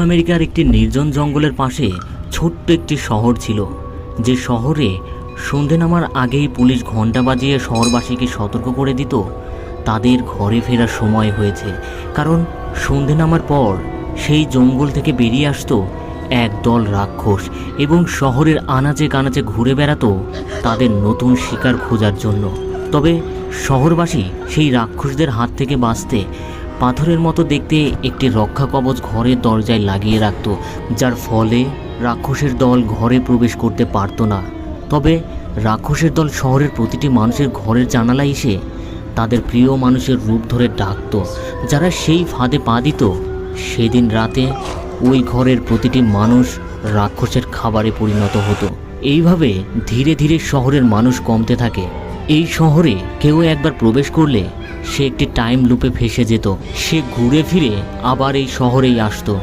আমেরিকার একটি নির্জন জঙ্গলের পাশে ছোট্ট একটি শহর ছিল, যে শহরে সন্ধে নামার আগেই পুলিশ ঘণ্টা বাজিয়ে শহরবাসীকে সতর্ক করে দিত তাদের ঘরে ফেরার সময় হয়েছে। কারণ সন্ধে নামার পর সেই জঙ্গল থেকে বেরিয়ে আসতো একদল রাক্ষস এবং শহরের আনাচে কানাচে ঘুরে বেড়াতো তাদের নতুন শিকার খোঁজার জন্য। তবে শহরবাসী সেই রাক্ষসদের হাত থেকে বাঁচতে পাথরের মতো দেখতে একটি রক্ষা কবচ ঘরের দরজায় লাগিয়ে রাখত, যার ফলে রাক্ষসের দল ঘরে প্রবেশ করতে পারত না। তবে রাক্ষসের দল শহরের প্রতিটি মানুষের ঘরের জানালায় এসে তাদের প্রিয় মানুষের রূপ ধরে ডাকত। যারা সেই ফাঁদে পা দিত সেদিন রাতে ওই ঘরের প্রতিটি মানুষ রাক্ষসের খাবারে পরিণত হতো। এইভাবে ধীরে ধীরে শহরের মানুষ কমতে থাকে। এই শহরে কেউ একবার প্রবেশ করলে সে একটি টাইম লুপে ফেসে যেত। সে ঘুরে ফিরে আবার এই শহরেই আসতো।